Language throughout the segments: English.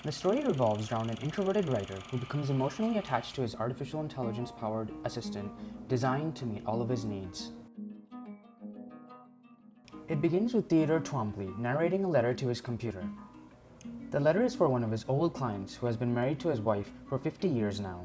The story revolves around an introverted writer who becomes emotionally attached to his artificial intelligence-powered assistant designed to meet all of his needs. It begins with Theodore Twombly narrating a letter to his computer. The letter is for one of his old clients who has been married to his wife for 50 years now.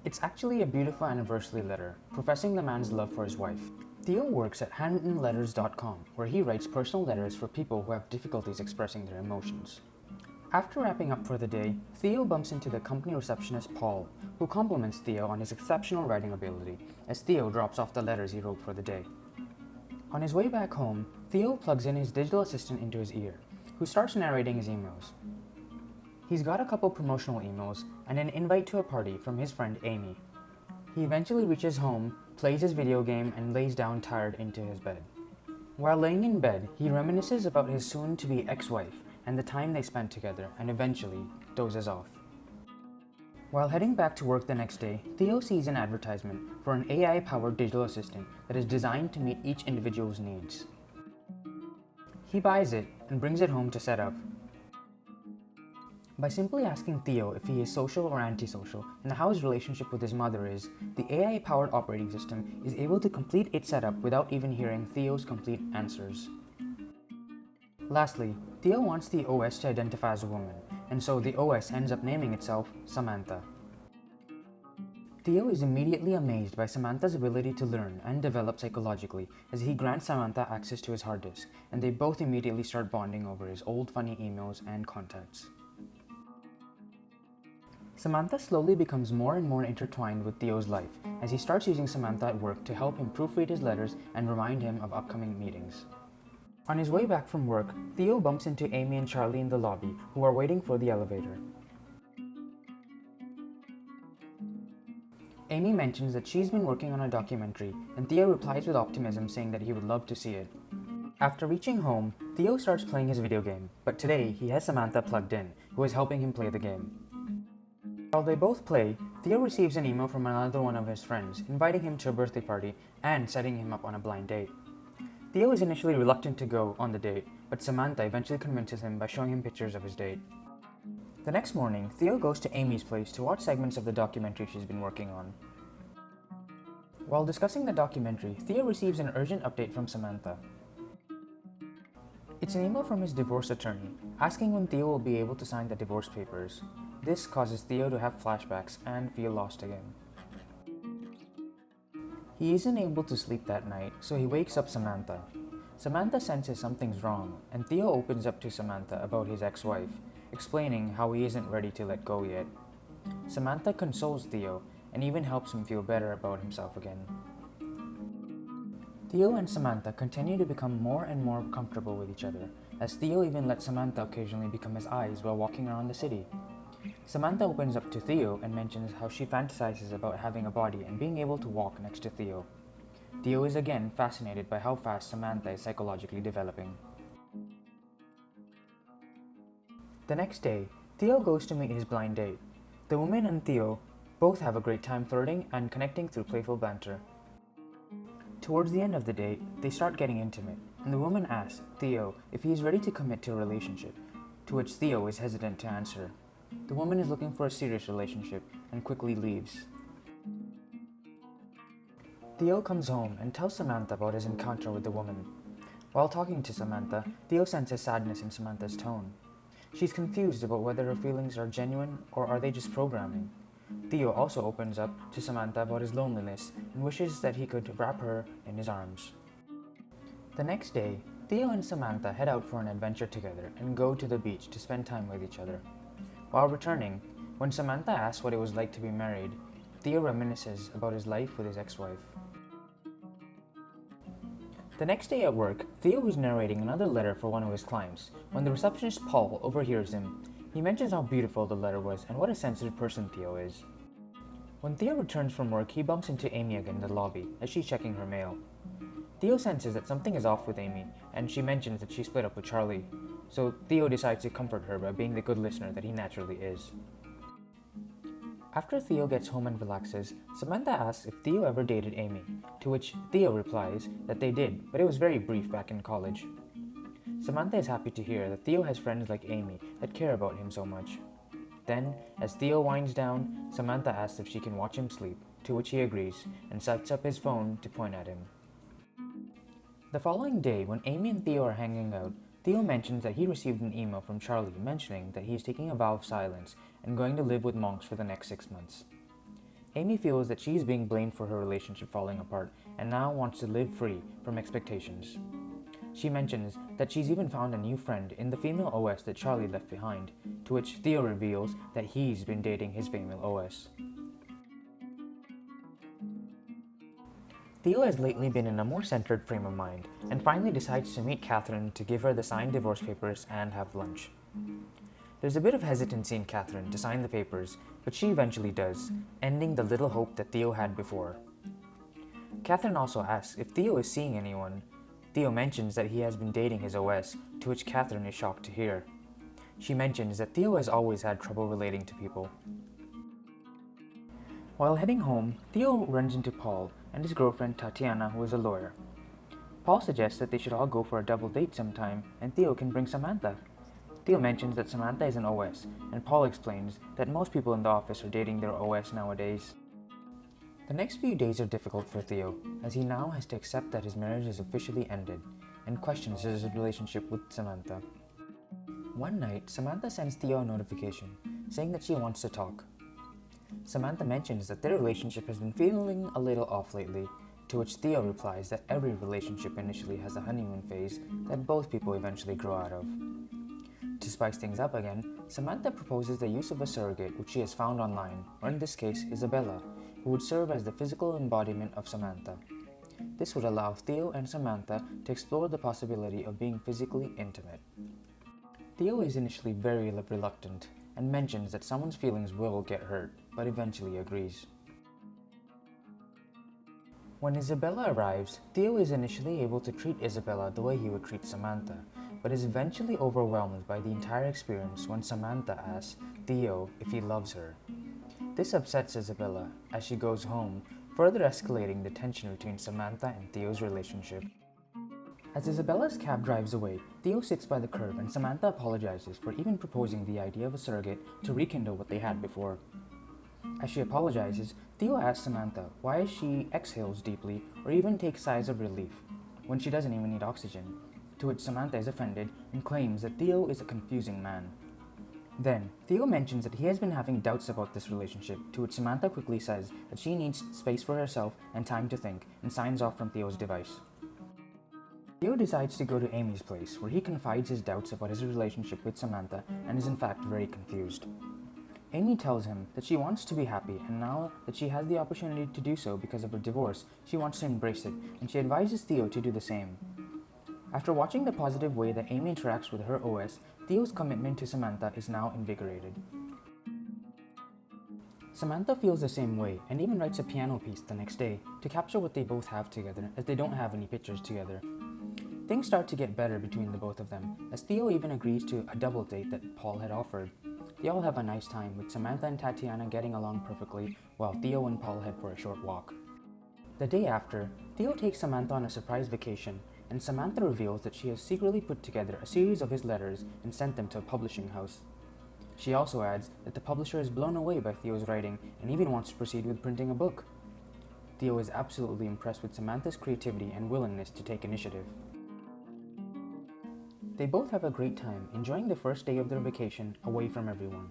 It's actually a beautiful anniversary letter, professing the man's love for his wife. Theo works at handwrittenletters.com, where he writes personal letters for people who have difficulties expressing their emotions. After wrapping up for the day, Theo bumps into the company receptionist Paul, who compliments Theo on his exceptional writing ability, as Theo drops off the letters he wrote for the day. On his way back home, Theo plugs in his digital assistant into his ear, who starts narrating his emails. He's got a couple promotional emails and an invite to a party from his friend Amy. He eventually reaches home, plays his video game, and lays down tired into his bed. While laying in bed, he reminisces about his soon-to-be ex-wife and the time they spent together, and eventually dozes off. While heading back to work the next day, Theo sees an advertisement for an AI-powered digital assistant that is designed to meet each individual's needs. He buys it and brings it home to set up. By simply asking Theo if he is social or antisocial and how his relationship with his mother is, the AI-powered operating system is able to complete its setup without even hearing Theo's complete answers. Lastly, Theo wants the OS to identify as a woman, and so the OS ends up naming itself Samantha. Theo is immediately amazed by Samantha's ability to learn and develop psychologically as he grants Samantha access to his hard disk, and they both immediately start bonding over his old funny emails and contacts. Samantha slowly becomes more and more intertwined with Theo's life as he starts using Samantha at work to help him proofread his letters and remind him of upcoming meetings. On his way back from work, Theo bumps into Amy and Charlie in the lobby, who are waiting for the elevator. Amy mentions that she's been working on a documentary, and Theo replies with optimism saying that he would love to see it. After reaching home, Theo starts playing his video game, but today he has Samantha plugged in, who is helping him play the game. While they both play, Theo receives an email from another one of his friends, inviting him to a birthday party and setting him up on a blind date. Theo is initially reluctant to go on the date, but Samantha eventually convinces him by showing him pictures of his date. The next morning, Theo goes to Amy's place to watch segments of the documentary she's been working on. While discussing the documentary, Theo receives an urgent update from Samantha. It's an email from his divorce attorney, asking when Theo will be able to sign the divorce papers. This causes Theo to have flashbacks and feel lost again. He isn't able to sleep that night, so he wakes up Samantha. Samantha senses something's wrong, and Theo opens up to Samantha about his ex-wife, explaining how he isn't ready to let go yet. Samantha consoles Theo, and even helps him feel better about himself again. Theo and Samantha continue to become more and more comfortable with each other, as Theo even lets Samantha occasionally become his eyes while walking around the city. Samantha opens up to Theo and mentions how she fantasizes about having a body and being able to walk next to Theo. Theo is again fascinated by how fast Samantha is psychologically developing. The next day, Theo goes to meet his blind date. The woman and Theo both have a great time flirting and connecting through playful banter. Towards the end of the date, they start getting intimate, and the woman asks Theo if he is ready to commit to a relationship, to which Theo is hesitant to answer. The woman is looking for a serious relationship and quickly leaves. Theo comes home and tells Samantha about his encounter with the woman. While talking to Samantha, Theo senses sadness in Samantha's tone. She's confused about whether her feelings are genuine or are they just programming. Theo also opens up to Samantha about his loneliness and wishes that he could wrap her in his arms. The next day, Theo and Samantha head out for an adventure together and go to the beach to spend time with each other. While returning, when Samantha asks what it was like to be married, Theo reminisces about his life with his ex-wife. The next day at work, Theo is narrating another letter for one of his clients when the receptionist Paul overhears him. He mentions how beautiful the letter was and what a sensitive person Theo is. When Theo returns from work, he bumps into Amy again in the lobby as she's checking her mail. Theo senses that something is off with Amy, and she mentions that she split up with Charlie, so Theo decides to comfort her by being the good listener that he naturally is. After Theo gets home and relaxes, Samantha asks if Theo ever dated Amy, to which Theo replies that they did, but it was very brief back in college. Samantha is happy to hear that Theo has friends like Amy that care about him so much. Then, as Theo winds down, Samantha asks if she can watch him sleep, to which he agrees and sets up his phone to point at him. The following day, when Amy and Theo are hanging out, Theo mentions that he received an email from Charlie mentioning that he is taking a vow of silence and going to live with monks for the next 6 months. Amy feels that she is being blamed for her relationship falling apart and now wants to live free from expectations. She mentions that she's even found a new friend in the female OS that Charlie left behind, to which Theo reveals that he's been dating his female OS. Theo has lately been in a more centered frame of mind and finally decides to meet Catherine to give her the signed divorce papers and have lunch. There's a bit of hesitancy in Catherine to sign the papers, but she eventually does, ending the little hope that Theo had before. Catherine also asks if Theo is seeing anyone. Theo mentions that he has been dating his OS, to which Catherine is shocked to hear. She mentions that Theo has always had trouble relating to people. While heading home, Theo runs into Paul and his girlfriend Tatiana, who is a lawyer. Paul suggests that they should all go for a double date sometime, and Theo can bring Samantha. Theo mentions that Samantha is an OS, and Paul explains that most people in the office are dating their OS nowadays. The next few days are difficult for Theo, as he now has to accept that his marriage is officially ended, and questions his relationship with Samantha. One night, Samantha sends Theo a notification, saying that she wants to talk. Samantha mentions that their relationship has been feeling a little off lately, to which Theo replies that every relationship initially has a honeymoon phase that both people eventually grow out of. To spice things up again, Samantha proposes the use of a surrogate which she has found online, or in this case, Isabella, who would serve as the physical embodiment of Samantha. This would allow Theo and Samantha to explore the possibility of being physically intimate. Theo is initially very reluctant and mentions that someone's feelings will get hurt, but eventually agrees. When Isabella arrives, Theo is initially able to treat Isabella the way he would treat Samantha, but is eventually overwhelmed by the entire experience when Samantha asks Theo if he loves her. This upsets Isabella as she goes home, further escalating the tension between Samantha and Theo's relationship. As Isabella's cab drives away, Theo sits by the curb and Samantha apologizes for even proposing the idea of a surrogate to rekindle what they had before. As she apologizes, Theo asks Samantha why she exhales deeply or even takes sighs of relief when she doesn't even need oxygen, to which Samantha is offended and claims that Theo is a confusing man. Then, Theo mentions that he has been having doubts about this relationship, to which Samantha quickly says that she needs space for herself and time to think, and signs off from Theo's device. Theo decides to go to Amy's place, where he confides his doubts about his relationship with Samantha and is in fact very confused. Amy tells him that she wants to be happy, and now that she has the opportunity to do so because of her divorce, she wants to embrace it, and she advises Theo to do the same. After watching the positive way that Amy interacts with her OS, Theo's commitment to Samantha is now invigorated. Samantha feels the same way and even writes a piano piece the next day to capture what they both have together, as they don't have any pictures together. Things start to get better between the both of them, as Theo even agrees to a double date that Paul had offered. They all have a nice time, with Samantha and Tatiana getting along perfectly, while Theo and Paul head for a short walk. The day after, Theo takes Samantha on a surprise vacation, and Samantha reveals that she has secretly put together a series of his letters and sent them to a publishing house. She also adds that the publisher is blown away by Theo's writing and even wants to proceed with printing a book. Theo is absolutely impressed with Samantha's creativity and willingness to take initiative. They both have a great time enjoying the first day of their vacation away from everyone.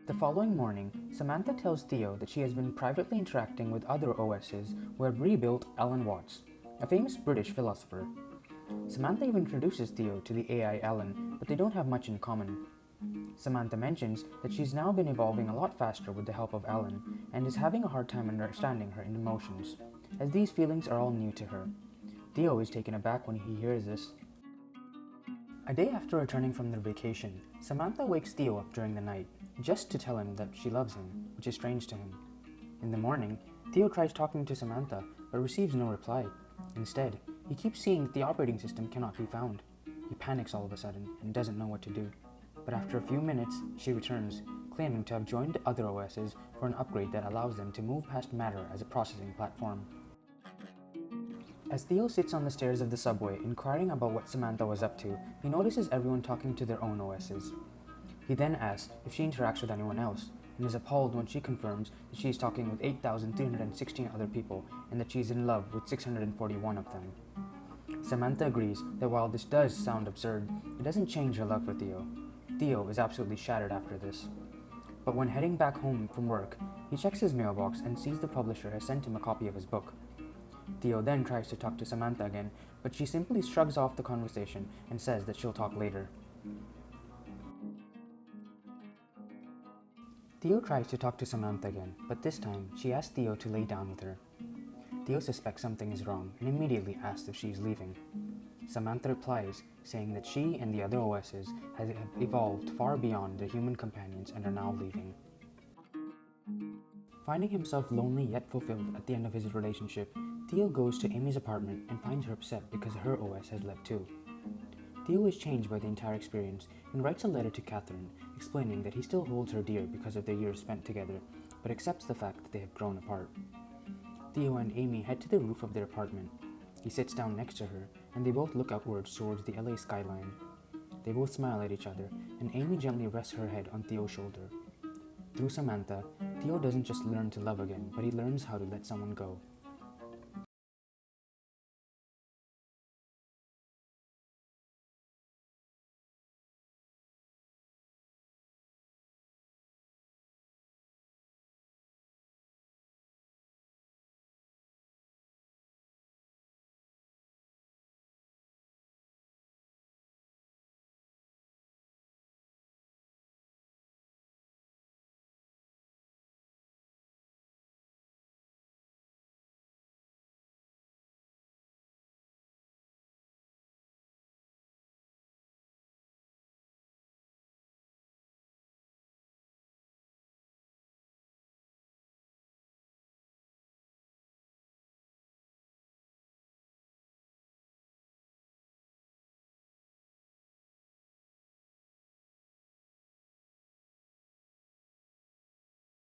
The following morning, Samantha tells Theo that she has been privately interacting with other OSs who have rebuilt Alan Watts, a famous British philosopher. Samantha even introduces Theo to the AI Alan, but they don't have much in common. Samantha mentions that she's now been evolving a lot faster with the help of Alan and is having a hard time understanding her emotions, as these feelings are all new to her. Theo is taken aback when he hears this. A day after returning from their vacation, Samantha wakes Theo up during the night, just to tell him that she loves him, which is strange to him. In the morning, Theo tries talking to Samantha, but receives no reply. Instead, he keeps seeing that the operating system cannot be found. He panics all of a sudden and doesn't know what to do. But after a few minutes, she returns, claiming to have joined other OSs for an upgrade that allows them to move past matter as a processing platform. As Theo sits on the stairs of the subway inquiring about what Samantha was up to, he notices everyone talking to their own OSs. He then asks if she interacts with anyone else, and is appalled when she confirms that she is talking with 8,316 other people and that she is in love with 641 of them. Samantha agrees that while this does sound absurd, it doesn't change her love for Theo. Theo is absolutely shattered after this. But when heading back home from work, he checks his mailbox and sees the publisher has sent him a copy of his book. Theo then tries to talk to Samantha again, but she simply shrugs off the conversation and says that she'll talk later. Theo tries to talk to Samantha again, but this time she asks Theo to lay down with her. Theo suspects something is wrong and immediately asks if she is leaving. Samantha replies, saying that she and the other OSs have evolved far beyond their human companions and are now leaving. Finding himself lonely yet fulfilled at the end of his relationship, Theo goes to Amy's apartment and finds her upset because her OS has left too. Theo is changed by the entire experience and writes a letter to Catherine, explaining that he still holds her dear because of their years spent together, but accepts the fact that they have grown apart. Theo and Amy head to the roof of their apartment. He sits down next to her, and they both look outwards towards the LA skyline. They both smile at each other, and Amy gently rests her head on Theo's shoulder. Through Samantha, Theo doesn't just learn to love again, but he learns how to let someone go.